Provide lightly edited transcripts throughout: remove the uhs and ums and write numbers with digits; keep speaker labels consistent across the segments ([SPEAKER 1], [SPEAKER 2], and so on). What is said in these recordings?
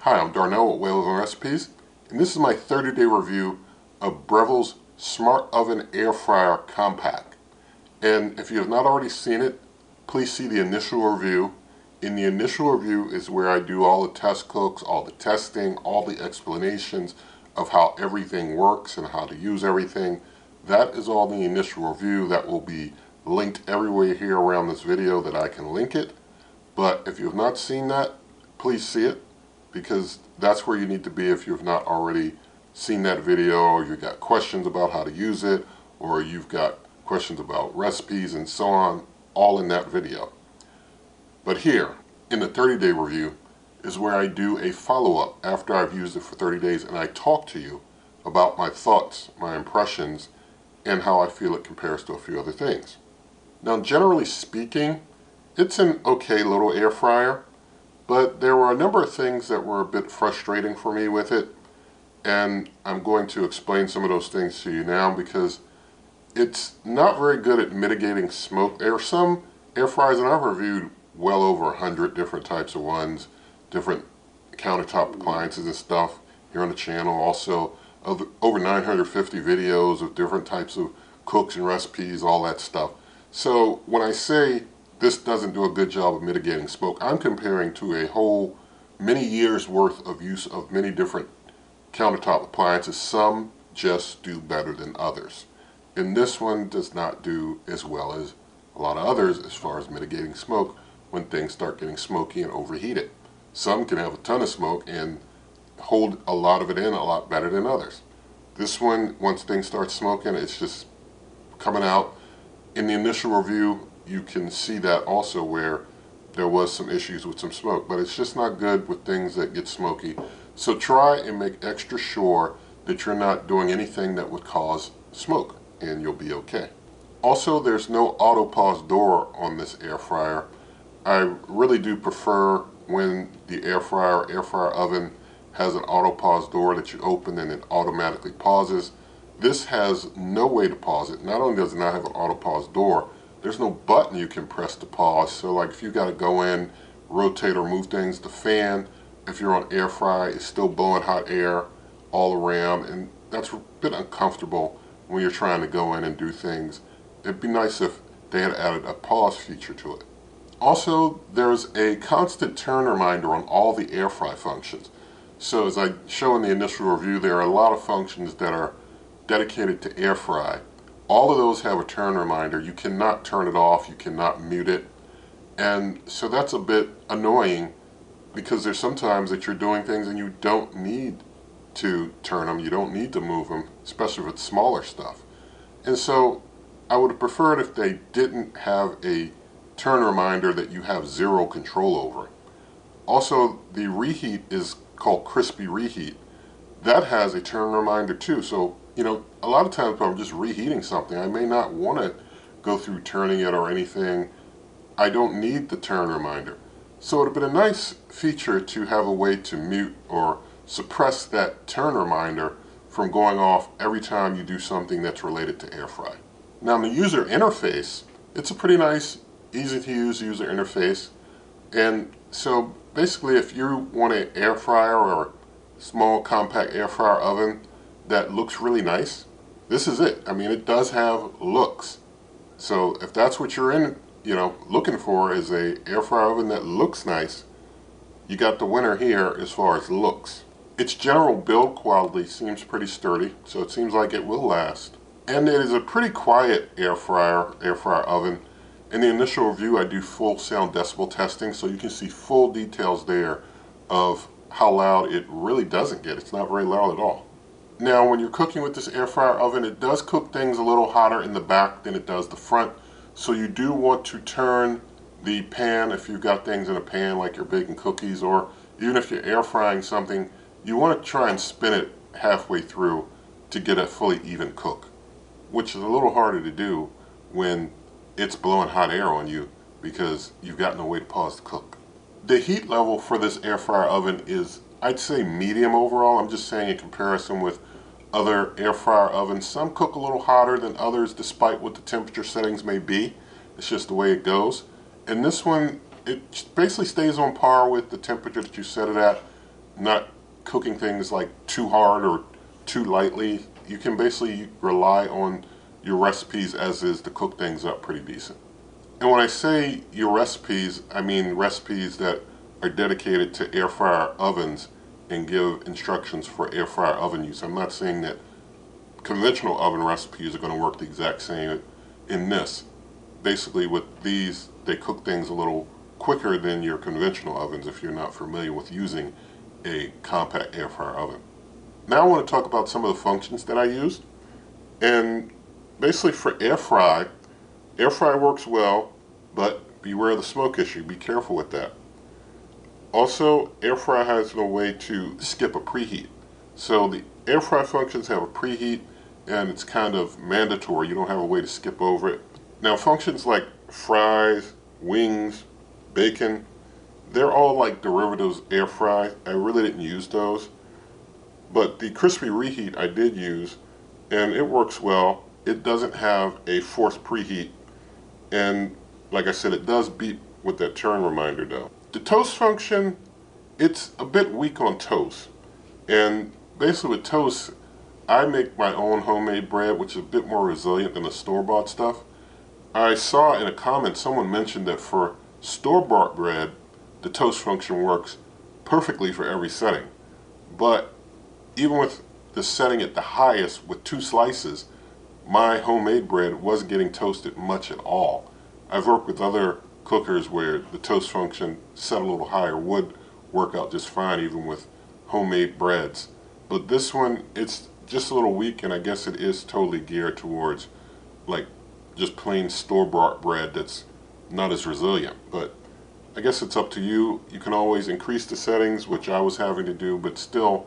[SPEAKER 1] Hi, I'm Darnell with Whale of Recipes, and this is my 30-day review of Breville's Smart Oven Air Fryer Compact. And if you have not already seen it, please see the initial review. In the initial review is where I do all the test cooks, all the testing, all the explanations of how everything works and how to use everything. That is all the initial review. That will be linked everywhere here around this video that I can link it. But if you have not seen that, please see it, because that's where you need to be if you've not already seen that video, or you've got questions about how to use it, or you've got questions about recipes and so on, all in that video. But here, in the 30-day review, is where I do a follow-up after I've used it for 30 days, and I talk to you about my thoughts, my impressions, and how I feel it compares to a few other things. Now, generally speaking, it's an okay little air fryer, but there were a number of things that were a bit frustrating for me with it, and I'm going to explain some of those things to you now because it's not very good at mitigating smoke. There are some air fryers, and I've reviewed well over 100 different types of ones, different countertop appliances and stuff here on the channel. Also, over 950 videos of different types of cooks and recipes, all that stuff. So when I say this doesn't do a good job of mitigating smoke, I'm comparing to a whole many years worth of use of many different countertop appliances. Some just do better than others. And this one does not do as well as a lot of others as far as mitigating smoke when things start getting smoky and overheated. Some can have a ton of smoke and hold a lot of it in a lot better than others. This one, once things start smoking, it's just coming out. In the initial review, you can see that also where there was some issues with some smoke, but it's just not good with things that get smoky. So try and make extra sure that you're not doing anything that would cause smoke, and you'll be okay. Also, there's no auto pause door on this air fryer. I really do prefer when the air fryer oven has an auto pause door that you open and it automatically pauses. This has no way to pause it. Not only does it not have an auto pause door, there's no button you can press to pause. So like if you got to go in, rotate or move things, the fan, if you're on air fry, is still blowing hot air all around, and that's a bit uncomfortable when you're trying to go in and do things. It'd be nice if they had added a pause feature to it. Also, there's a constant turn reminder on all the air fry functions. So as I show in the initial review, there are a lot of functions that are dedicated to air fry. All of those have a turn reminder. You cannot turn it off, you cannot mute it. And so that's a bit annoying because there's sometimes that you're doing things and you don't need to turn them, you don't need to move them, especially with smaller stuff. And so I would have preferred if they didn't have a turn reminder that you have zero control over. Also, the reheat is called crispy reheat. That has a turn reminder too. So, you know, a lot of times when I'm just reheating something, I may not want to go through turning it or anything. I don't need the turn reminder. So it would have been a nice feature to have a way to mute or suppress that turn reminder from going off every time you do something that's related to air fry. Now, in the user interface, it's a pretty nice, easy to use user interface. And so basically, if you want an air fryer or small compact air fryer oven that looks really nice, this is it. I mean, it does have looks. So if that's what you're in, looking for is a air fryer oven that looks nice, you got the winner here as far as looks. Its general build quality seems pretty sturdy, so it seems like it will last. And it is a pretty quiet air fryer oven. In the initial review, I do full sound decibel testing, so you can see full details there of how loud it really doesn't get. It's not very loud at all. Now, when you're cooking with this air fryer oven, it does cook things a little hotter in the back than it does the front. So you do want to turn the pan if you've got things in a pan like you're baking cookies, or even if you're air frying something, you want to try and spin it halfway through to get a fully even cook, which is a little harder to do when it's blowing hot air on you because you've got no way to pause the cook. The heat level for this air fryer oven is, I'd say, medium overall. I'm just saying in comparison with other air fryer ovens. Some cook a little hotter than others despite what the temperature settings may be. It's just the way it goes. And this one, it basically stays on par with the temperature that you set it at. not cooking things like too hard or too lightly. You can basically rely on your recipes as is to cook things up pretty decent. And when I say your recipes, I mean recipes that are dedicated to air fryer ovens and give instructions for air fryer oven use. I'm not saying that conventional oven recipes are going to work the exact same in this. Basically with these, they cook things a little quicker than your conventional ovens if you're not familiar with using a compact air fryer oven. Now I want to talk about some of the functions that I used. And basically for air fry works well, but beware of the smoke issue. Be careful with that. Also, air fry has no way to skip a preheat. So the air fry functions have a preheat, and it's kind of mandatory. You don't have a way to skip over it. Now functions like fries, wings, bacon, they're all like derivatives air fry. I really didn't use those. But the crispy reheat I did use, and it works well. It doesn't have a forced preheat, and like I said, it does beep with that turn reminder though. The toast function, it's a bit weak on toast. And basically with toast, I make my own homemade bread, which is a bit more resilient than the store-bought stuff. I saw in a comment someone mentioned that for store-bought bread, the toast function works perfectly for every setting. But even with the setting at the highest with 2 slices, my homemade bread wasn't getting toasted much at all. I've worked with other cookers where the toast function set a little higher would work out just fine even with homemade breads. But this one, it's just a little weak, and I guess it is totally geared towards like just plain store-bought bread that's not as resilient. But I guess it's up to you. You can always increase the settings, which I was having to do, but still,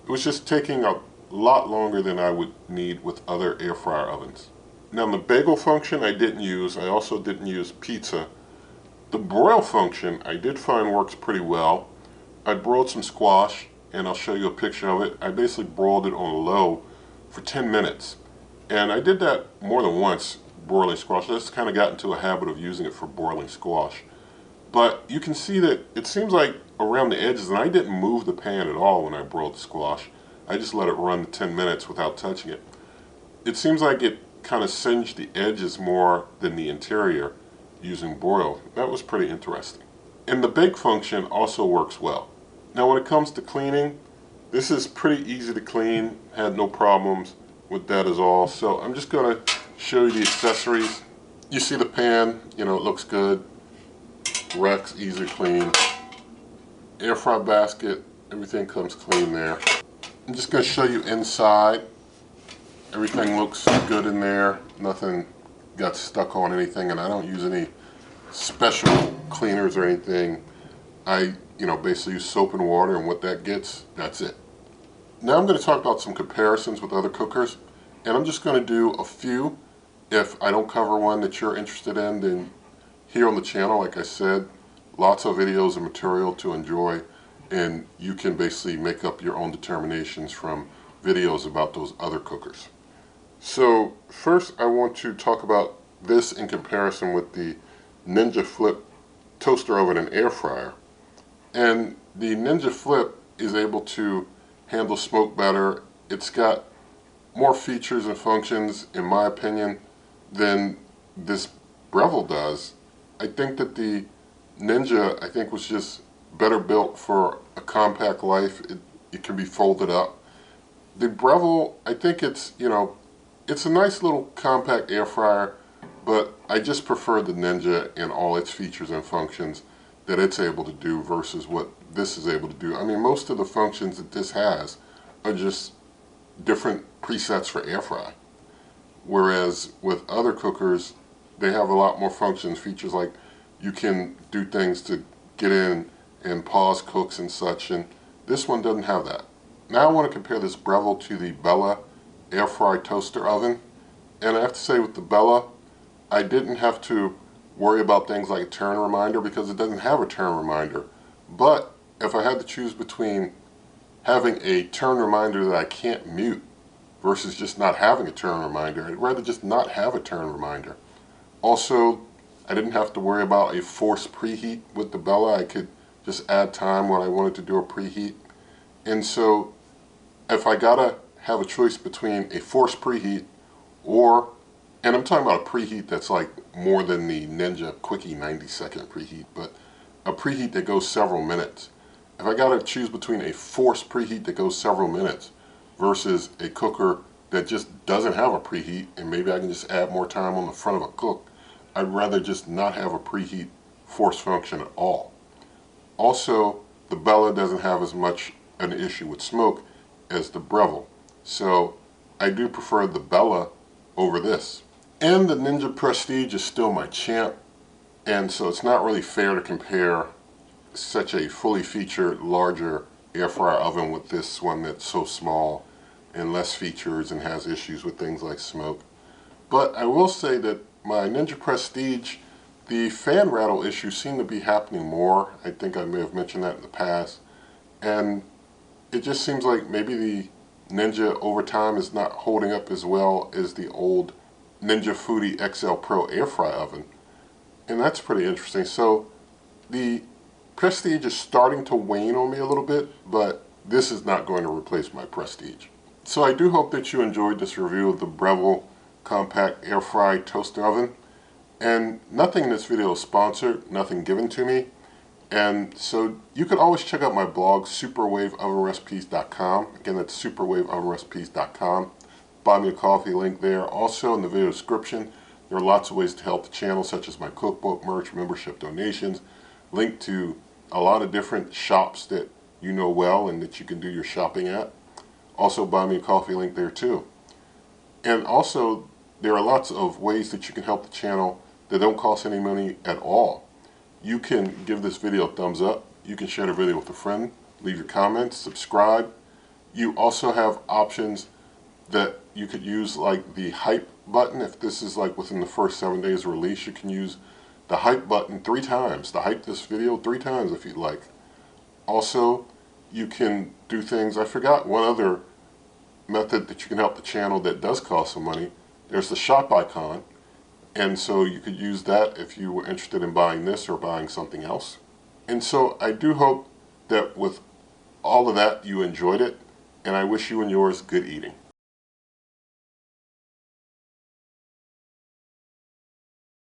[SPEAKER 1] it was just taking a lot longer than I would need with other air fryer ovens. Now the bagel function I didn't use. I also didn't use pizza. The broil function I did find works pretty well. I broiled some squash, and I'll show you a picture of it. I basically broiled it on low for 10 minutes. And I did that more than once, broiling squash. I just kind of got into a habit of using it for broiling squash. But you can see that it seems like around the edges, and I didn't move the pan at all when I broiled the squash. I just let it run 10 minutes without touching it. It seems like it kind of singed the edges more than the interior using broil. That was pretty interesting. And the bake function also works well. Now when it comes to cleaning, this is pretty easy to clean. Had no problems with that at all. So I'm just going to show you the accessories. You see the pan, you know, it looks good. Rex, easy to clean. Air fry basket, everything comes clean there. I'm just going to show you inside. Everything looks good in there. Nothing got stuck on anything, and I don't use any special cleaners or anything. I, basically use soap and water, and what that gets, that's it. Now I'm going to talk about some comparisons with other cookers, and I'm just going to do a few. If I don't cover one that you're interested in, then here on the channel, like I said, lots of videos and material to enjoy, and you can basically make up your own determinations from videos about those other cookers. So first I want to talk about this in comparison with the Ninja Flip toaster oven and air fryer. And the Ninja Flip is able to handle smoke better. It's got more features and functions, in my opinion, than this Breville does. I think that the Ninja, was just better built for a compact life. It can be folded up. The Breville, I think it's a nice little compact air fryer, but I just prefer the Ninja and all its features and functions that it's able to do versus what this is able to do. I mean, most of the functions that this has are just different presets for air fry. Whereas with other cookers, they have a lot more functions, features like you can do things to get in and pause cooks and such, and this one doesn't have that. Now I want to compare this Breville to the Bella air fry toaster oven, and I have to say with the Bella, I didn't have to worry about things like a turn reminder because it doesn't have a turn reminder. But if I had to choose between having a turn reminder that I can't mute versus just not having a turn reminder, I'd rather just not have a turn reminder. Also, I didn't have to worry about a forced preheat with the Bella. I could just add time when I wanted to do a preheat. And so if I gotta have a choice between a forced preheat or, and I'm talking about a preheat that's like more than the Ninja Quickie 90-second preheat, but a preheat that goes several minutes. If I gotta choose between a forced preheat that goes several minutes versus a cooker that just doesn't have a preheat and maybe I can just add more time on the front of a cook, I'd rather just not have a preheat force function at all. Also, the Bella doesn't have as much an issue with smoke as the Breville. So I do prefer the Bella over this. And the Ninja Prestige is still my champ, and so it's not really fair to compare such a fully featured, larger air fryer oven with this one that's so small and less features and has issues with things like smoke. But I will say that my Ninja Prestige, the fan rattle issues seem to be happening more. I think I may have mentioned that in the past. And it just seems like maybe the Ninja over time is not holding up as well as the old Ninja Foodie XL Pro air fry oven. And that's pretty interesting. So the Prestige is starting to wane on me a little bit, but this is not going to replace my Prestige. So I do hope that you enjoyed this review of the Breville Compact Air Fry Toaster Oven. And nothing in this video is sponsored, nothing given to me. And so you can always check out my blog, superwaveovenrecipes.com. Again, that's superwaveovenrecipes.com. Buy me a coffee link there. Also in the video description, there are lots of ways to help the channel, such as my cookbook, merch, membership, donations, link to a lot of different shops that you know well and that you can do your shopping at. Also buy me a coffee link there too. And also there are lots of ways that you can help the channel that don't cost any money at all. You can give this video a thumbs up. You can share the video with a friend. Leave your comments. Subscribe. You also have options that you could use, like the hype button. If this is like within the first 7 days of release, you can use the hype button 3 times. To hype this video 3 times if you'd like. Also, you can do things. I forgot one other method that you can help the channel that does cost some money. There's the shop icon. And so you could use that if you were interested in buying this or buying something else. And so I do hope that with all of that you enjoyed it, and I wish you and yours good eating.